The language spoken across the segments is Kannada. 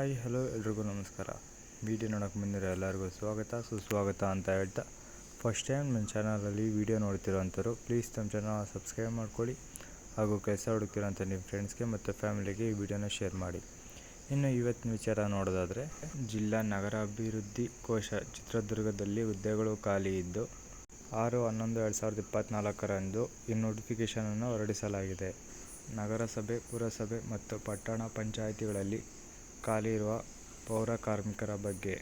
ಹಾಯ್ ಹಲೋ ಎಲ್ರಿಗೂ ನಮಸ್ಕಾರ. ವಿಡಿಯೋ ನೋಡೋಕೆ ಬಂದಿರೋ ಎಲ್ಲರಿಗೂ ಸ್ವಾಗತ ಸುಸ್ವಾಗತ ಅಂತ ಹೇಳ್ತಾ, ಫಸ್ಟ್ ಟೈಮ್ ನನ್ನ ಚಾನಲಲ್ಲಿ ವಿಡಿಯೋ ನೋಡ್ತಿರೋಂಥವ್ರು ಪ್ಲೀಸ್ ನಮ್ಮ ಚಾನಲ್ ಸಬ್ಸ್ಕ್ರೈಬ್ ಮಾಡ್ಕೊಳ್ಳಿ ಹಾಗೂ ಕೆಲಸ ಹುಡುಕ್ತಿರೋಂಥ ನಿಮ್ಮ ಫ್ರೆಂಡ್ಸ್ಗೆ ಮತ್ತು ಫ್ಯಾಮಿಲಿಗೆ ಈ ವಿಡಿಯೋನ ಶೇರ್ ಮಾಡಿ. ಇನ್ನು ಇವತ್ತಿನ ವಿಚಾರ ನೋಡೋದಾದರೆ, ಜಿಲ್ಲಾ ನಗರಾಭಿವೃದ್ಧಿ ಕೋಶ ಚಿತ್ರದುರ್ಗದಲ್ಲಿ ಹುದ್ದೆಗಳು ಖಾಲಿ ಇದ್ದು 6/11/2024 ಈ ನೋಟಿಫಿಕೇಷನನ್ನು ಹೊರಡಿಸಲಾಗಿದೆ. ನಗರಸಭೆ, ಪುರಸಭೆ ಮತ್ತು ಪಟ್ಟಣ ಪಂಚಾಯಿತಿಗಳಲ್ಲಿ ಖಾಲಿ ಇರುವ ಪೌರ ಕಾರ್ಮಿಕರ ಬಗ್ಗೆ.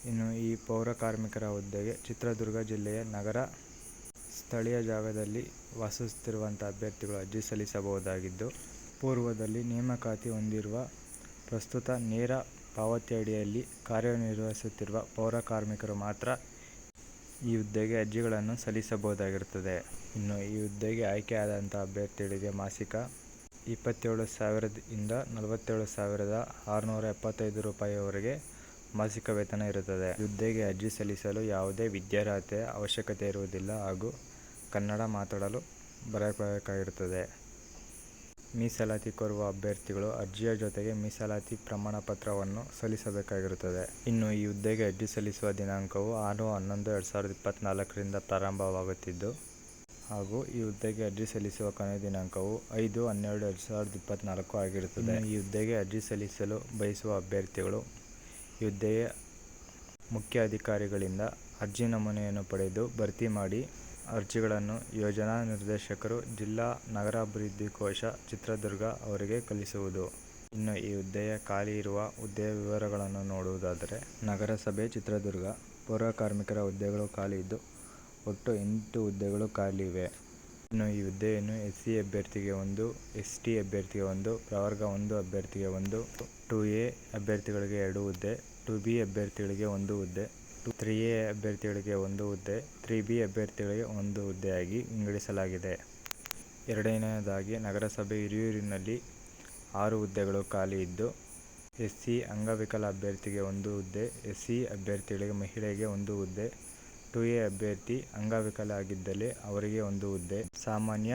ಇನ್ನು ಈ ಪೌರ ಕಾರ್ಮಿಕರ ಹುದ್ದೆಗೆ ಚಿತ್ರದುರ್ಗ ಜಿಲ್ಲೆಯ ನಗರ ಸ್ಥಳೀಯ ಜಾಗದಲ್ಲಿ ವಾಸಿಸುತ್ತಿರುವಂಥ ಅಭ್ಯರ್ಥಿಗಳು ಅರ್ಜಿ ಸಲ್ಲಿಸಬಹುದಾಗಿದ್ದು, ಪೂರ್ವದಲ್ಲಿ ನೇಮಕಾತಿ ಹೊಂದಿರುವ ಪ್ರಸ್ತುತ ನೇರ ಪಾವತಿ ಅಡಿಯಲ್ಲಿ ಕಾರ್ಯನಿರ್ವಹಿಸುತ್ತಿರುವ ಪೌರ ಕಾರ್ಮಿಕರು ಮಾತ್ರ ಈ ಹುದ್ದೆಗೆ ಅರ್ಜಿಗಳನ್ನು ಸಲ್ಲಿಸಬಹುದಾಗಿರುತ್ತದೆ. ಇನ್ನು ಈ ಹುದ್ದೆಗೆ ಆಯ್ಕೆಯಾದಂಥ ಅಭ್ಯರ್ಥಿಗಳಿಗೆ ಮಾಸಿಕ 27,000 47,675 ರೂಪಾಯಿವರೆಗೆ ಮಾಸಿಕ ವೇತನ ಇರುತ್ತದೆ. ಈ ಹುದ್ದೆಗೆ ಅರ್ಜಿ ಸಲ್ಲಿಸಲು ಯಾವುದೇ ವಿದ್ಯಾರ್ಹತೆಯ ಅವಶ್ಯಕತೆ ಇರುವುದಿಲ್ಲ ಹಾಗೂ ಕನ್ನಡ ಮಾತಾಡಲು ಬರಬೇಕಾಗಿರುತ್ತದೆ. ಮೀಸಲಾತಿ ಕೋರುವ ಅಭ್ಯರ್ಥಿಗಳು ಅರ್ಜಿಯ ಜೊತೆಗೆ ಮೀಸಲಾತಿ ಪ್ರಮಾಣ ಪತ್ರವನ್ನು ಸಲ್ಲಿಸಬೇಕಾಗಿರುತ್ತದೆ. ಇನ್ನು ಈ ಹುದ್ದೆಗೆ ಅರ್ಜಿ ಸಲ್ಲಿಸುವ ದಿನಾಂಕವು 6/11/2024 ಪ್ರಾರಂಭವಾಗುತ್ತಿದ್ದು ಹಾಗೂ ಈ ಹುದ್ದೆಗೆ ಅರ್ಜಿ ಸಲ್ಲಿಸುವ ಕೊನೆಯ ದಿನಾಂಕವು 5/12/2024 ಆಗಿರುತ್ತದೆ. ಈ ಹುದ್ದೆಗೆ ಅರ್ಜಿ ಸಲ್ಲಿಸಲು ಬಯಸುವ ಅಭ್ಯರ್ಥಿಗಳು ಈ ಹುದ್ದೆಯ ಮುಖ್ಯ ಅಧಿಕಾರಿಗಳಿಂದ ಅರ್ಜಿ ನಮೂನೆಯನ್ನು ಪಡೆದು ಭರ್ತಿ ಮಾಡಿ ಅರ್ಜಿಗಳನ್ನು ಯೋಜನಾ ನಿರ್ದೇಶಕರು, ಜಿಲ್ಲಾ ನಗರಾಭಿವೃದ್ಧಿ ಕೋಶ ಚಿತ್ರದುರ್ಗ ಅವರಿಗೆ ಕಳಿಸುವುದು. ಇನ್ನು ಈ ಹುದ್ದೆಯ ಖಾಲಿ ಇರುವ ಹುದ್ದೆಯ ವಿವರಗಳನ್ನು ನೋಡುವುದಾದರೆ, ನಗರಸಭೆ ಚಿತ್ರದುರ್ಗ ಪೌರ ಕಾರ್ಮಿಕರ ಹುದ್ದೆಗಳು ಖಾಲಿ ಇದ್ದು ಒಟ್ಟು 8 ಹುದ್ದೆಗಳು ಖಾಲಿ ಇವೆ. ಇನ್ನು ಈ ಹುದ್ದೆಯನ್ನು SC ಅಭ್ಯರ್ಥಿಗೆ 1, ST ಅಭ್ಯರ್ಥಿಗೆ 1, ಪ್ರವರ್ಗ 1 ಅಭ್ಯರ್ಥಿಗೆ 1, 2A ಅಭ್ಯರ್ಥಿಗಳಿಗೆ 2 ಹುದ್ದೆ, 2B ಅಭ್ಯರ್ಥಿಗಳಿಗೆ 1 ಹುದ್ದೆ, 3A ಅಭ್ಯರ್ಥಿಗಳಿಗೆ 1 ಹುದ್ದೆ, 3B ಅಭ್ಯರ್ಥಿಗಳಿಗೆ 1 ಹುದ್ದೆಯಾಗಿ ವಿಂಗಡಿಸಲಾಗಿದೆ. ಎರಡನೆಯದಾಗಿ, ನಗರಸಭೆ ಹಿರಿಯೂರಿನಲ್ಲಿ 6 ಹುದ್ದೆಗಳು ಖಾಲಿ ಇದ್ದು, SC ಅಂಗವಿಕಲ ಅಭ್ಯರ್ಥಿಗೆ 1 ಹುದ್ದೆ, SC ಅಭ್ಯರ್ಥಿಗಳಿಗೆ ಮಹಿಳೆಗೆ 1 ಹುದ್ದೆ, 2A ಅಭ್ಯರ್ಥಿ ಅಂಗವಿಕಲ ಆಗಿದ್ದಲ್ಲಿ ಅವರಿಗೆ 1 ಹುದ್ದೆ, ಸಾಮಾನ್ಯ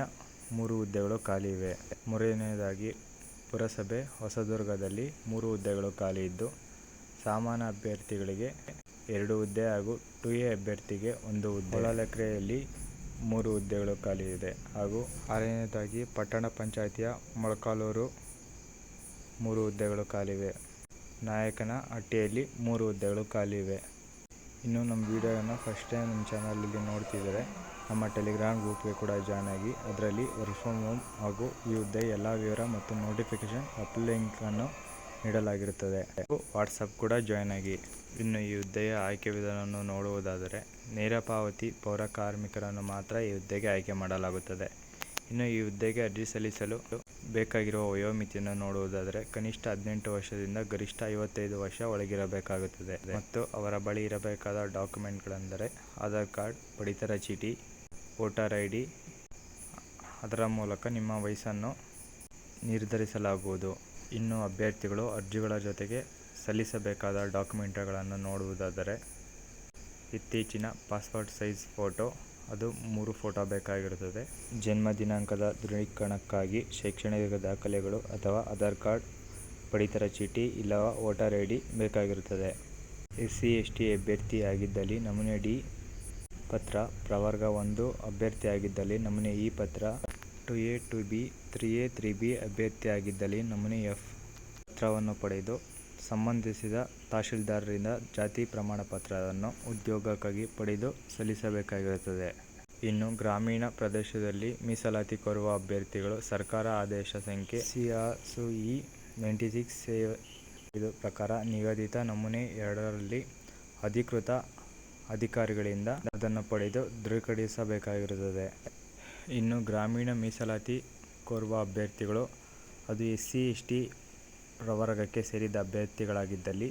3 ಹುದ್ದೆಗಳು ಖಾಲಿ ಇವೆ. ಮೂರನೆಯದಾಗಿ, ಪುರಸಭೆ ಹೊಸದುರ್ಗದಲ್ಲಿ 3 ಹುದ್ದೆಗಳು ಖಾಲಿ ಇದ್ದು, ಸಾಮಾನ್ಯ ಅಭ್ಯರ್ಥಿಗಳಿಗೆ 2 ಹುದ್ದೆ ಹಾಗೂ 2A ಅಭ್ಯರ್ಥಿಗೆ 1 ಹುದ್ದೆ. ಹೊಳಲ್ಕೆರೆಯಲ್ಲಿ 3 ಹುದ್ದೆಗಳು ಖಾಲಿ ಇದೆ ಹಾಗೂ 6ನೇದಾಗಿ ಪಟ್ಟಣ ಪಂಚಾಯಿತಿಯ ಮೊಳಕಾಲ್ಮೂರು 3 ಹುದ್ದೆಗಳು ಖಾಲಿವೆ. ನಾಯಕನಹಟ್ಟಿಯಲ್ಲಿ 3 ಹುದ್ದೆಗಳು ಖಾಲಿ ಇವೆ. ಇನ್ನು ನಮ್ಮ ವಿಡಿಯೋನ ಫಸ್ಟ್ ಟೈಮ್ ನಮ್ಮ ಚಾನಲಲ್ಲಿ ನೋಡ್ತಿದ್ದಾರೆ, ನಮ್ಮ ಟೆಲಿಗ್ರಾಮ್ ಗ್ರೂಪ್ಗೆ ಕೂಡ ಜಾಯ್ನ್ ಆಗಿ ಅದರಲ್ಲಿ ವರ್ಕ್ ಫ್ರಮ್ ಹೋಮ್ ಹಾಗೂ ಈ ಹುದ್ದೆಯ ಎಲ್ಲ ವಿವರ ಮತ್ತು ನೋಟಿಫಿಕೇಷನ್ ಲಿಂಕನ್ನು ನೀಡಲಾಗಿರುತ್ತದೆ. ವಾಟ್ಸಪ್ ಕೂಡ ಜಾಯ್ನ್ ಆಗಿ. ಇನ್ನು ಈ ಹುದ್ದೆಯ ಆಯ್ಕೆ ವಿಧಾನವನ್ನು ನೋಡುವುದಾದರೆ, ನೇರ ಪಾವತಿ ಪೌರ ಕಾರ್ಮಿಕರನ್ನು ಮಾತ್ರ ಈ ಹುದ್ದೆಗೆ ಆಯ್ಕೆ ಮಾಡಲಾಗುತ್ತದೆ. ಇನ್ನು ಈ ಹುದ್ದೆಗೆ ಅರ್ಜಿ ಸಲ್ಲಿಸಲು ಬೇಕಾಗಿರುವ ವಯೋಮಿತಿಯನ್ನು ನೋಡುವುದಾದರೆ, ಕನಿಷ್ಠ 18 ವರ್ಷದಿಂದ ಗರಿಷ್ಠ 55 ವರ್ಷ ಒಳಗಿರಬೇಕಾಗುತ್ತದೆ ಮತ್ತು ಅವರ ಬಳಿ ಇರಬೇಕಾದ ಡಾಕ್ಯುಮೆಂಟ್ಗಳೆಂದರೆ ಆಧಾರ್ ಕಾರ್ಡ್, ಪಡಿತರ ಚೀಟಿ, ವೋಟರ್ ID. ಅದರ ಮೂಲಕ ನಿಮ್ಮ ವಯಸ್ಸನ್ನು ನಿರ್ಧರಿಸಲಾಗುವುದು. ಇನ್ನು ಅಭ್ಯರ್ಥಿಗಳು ಅರ್ಜಿಗಳ ಜೊತೆಗೆ ಸಲ್ಲಿಸಬೇಕಾದ ಡಾಕ್ಯುಮೆಂಟ್ಗಳನ್ನು ನೋಡುವುದಾದರೆ, ಇತ್ತೀಚಿನ ಪಾಸ್ಪೋರ್ಟ್ ಸೈಜ್ ಫೋಟೋ, ಅದು 3 ಫೋಟೋ ಬೇಕಾಗಿರುತ್ತದೆ. ಜನ್ಮ ದಿನಾಂಕದ ದೃಢೀಕರಣಕ್ಕಾಗಿ ಶೈಕ್ಷಣಿಕ ದಾಖಲೆಗಳು ಅಥವಾ ಆಧಾರ್ ಕಾರ್ಡ್, ಪಡಿತರ ಚೀಟಿ ಇಲ್ಲವ ವೋಟರ್ ID ಬೇಕಾಗಿರುತ್ತದೆ. SC ST ಅಭ್ಯರ್ಥಿ ಆಗಿದ್ದಲ್ಲಿ ನಮೂನೆ D ಪತ್ರ, ಪ್ರವರ್ಗ 1 ಅಭ್ಯರ್ಥಿ ಆಗಿದ್ದಲ್ಲಿ ನಮೂನೆ E ಪತ್ರ, 2A 2B 3A 3B ಅಭ್ಯರ್ಥಿ ಆಗಿದ್ದಲ್ಲಿ ನಮೂನೆ F ಪತ್ರವನ್ನು ಪಡೆದು ಸಂಬಂಧಿಸಿದ ತಹಶೀಲ್ದಾರರಿಂದ ಜಾತಿ ಪ್ರಮಾಣ ಪತ್ರವನ್ನು ಉದ್ಯೋಗಕ್ಕಾಗಿ ಪಡೆದು ಸಲ್ಲಿಸಬೇಕಾಗಿರುತ್ತದೆ. ಇನ್ನು ಗ್ರಾಮೀಣ ಪ್ರದೇಶದಲ್ಲಿ ಮೀಸಲಾತಿ ಕೋರುವ ಅಭ್ಯರ್ಥಿಗಳು ಸರ್ಕಾರ ಆದೇಶ ಸಂಖ್ಯೆ CRSE 96 ಪ್ರಕಾರ ನಿಗದಿತ ನಮೂನೆ 2ರಲ್ಲಿ ಅಧಿಕೃತ ಅಧಿಕಾರಿಗಳಿಂದ ಅದನ್ನು ಪಡೆದು ದೃಢೀಕರಿಸಬೇಕಾಗಿರುತ್ತದೆ. ಇನ್ನು ಗ್ರಾಮೀಣ ಮೀಸಲಾತಿ ಕೋರುವ ಅಭ್ಯರ್ಥಿಗಳು ಅದು SC ST ಪ್ರವರ್ಗಕ್ಕೆ ಸೇರಿದ ಅಭ್ಯರ್ಥಿಗಳಾಗಿದ್ದಲ್ಲಿ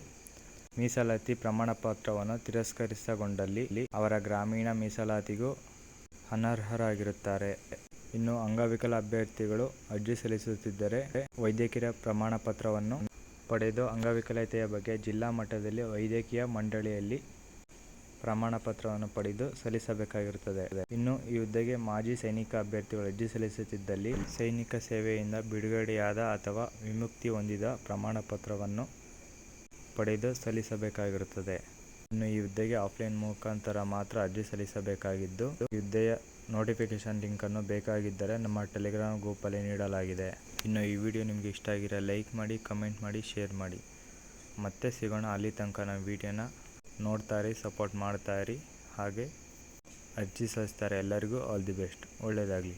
ಮೀಸಲಾತಿ ಪ್ರಮಾಣ ಪತ್ರವನ್ನು ತಿರಸ್ಕರಿಸಿಕೊಂಡಲ್ಲಿ ಅವರ ಗ್ರಾಮೀಣ ಮೀಸಲಾತಿಗೂ ಅನರ್ಹರಾಗಿರುತ್ತಾರೆ. ಇನ್ನು ಅಂಗವಿಕಲ ಅಭ್ಯರ್ಥಿಗಳು ಅರ್ಜಿ ಸಲ್ಲಿಸುತ್ತಿದ್ದರೆ ವೈದ್ಯಕೀಯ ಪ್ರಮಾಣ ಪತ್ರವನ್ನು ಪಡೆದು ಅಂಗವಿಕಲತೆಯ ಬಗ್ಗೆ ಜಿಲ್ಲಾ ಮಟ್ಟದಲ್ಲಿ ವೈದ್ಯಕೀಯ ಮಂಡಳಿಯಲ್ಲಿ ಪ್ರಮಾಣ ಪತ್ರವನ್ನು ಪಡೆದು ಸಲ್ಲಿಸಬೇಕಾಗಿರುತ್ತದೆ. ಇನ್ನು ಈ ಹುದ್ದೆಗೆ ಮಾಜಿ ಸೈನಿಕ ಅಭ್ಯರ್ಥಿಗಳು ಅರ್ಜಿ ಸಲ್ಲಿಸುತ್ತಿದ್ದಲ್ಲಿ ಸೈನಿಕ ಸೇವೆಯಿಂದ ಬಿಡುಗಡೆಯಾದ ಅಥವಾ ವಿಮುಕ್ತಿ ಹೊಂದಿದ ಪ್ರಮಾಣ ಪತ್ರವನ್ನು ಪಡೆದು ಸಲ್ಲಿಸಬೇಕಾಗಿರುತ್ತದೆ. ಇನ್ನು ಈ ಹುದ್ದೆಗೆ ಆಫ್ಲೈನ್ ಮುಖಾಂತರ ಮಾತ್ರ ಅರ್ಜಿ ಸಲ್ಲಿಸಬೇಕಾಗಿದ್ದು, ಈ ಹುದ್ದೆಯ ನೋಟಿಫಿಕೇಶನ್ ಲಿಂಕನ್ನು ಬೇಕಾಗಿದ್ದರೆ ನಮ್ಮ ಟೆಲಿಗ್ರಾಮ್ ಗ್ರೂಪಲ್ಲಿ ನೀಡಲಾಗಿದೆ. ಇನ್ನು ಈ ವಿಡಿಯೋ ನಿಮಗೆ ಇಷ್ಟ ಆಗಿರೋ ಲೈಕ್ ಮಾಡಿ, ಕಮೆಂಟ್ ಮಾಡಿ, ಶೇರ್ ಮಾಡಿ. ಮತ್ತೆ ಸಿಗೋಣ. ಅಲ್ಲಿ ತನಕ ನಮ್ಮ ವಿಡಿಯೋನ ನೋಡ್ತಾ ಇರಿ, ಸಪೋರ್ಟ್ ಮಾಡ್ತಾ ಇರಿ, ಹಾಗೆ ಅರ್ಜಿ ಸಲ್ಲಿಸ್ತಾರೆ ಎಲ್ಲರಿಗೂ ಆಲ್ ದಿ ಬೆಸ್ಟ್. ಒಳ್ಳೆಯದಾಗಲಿ.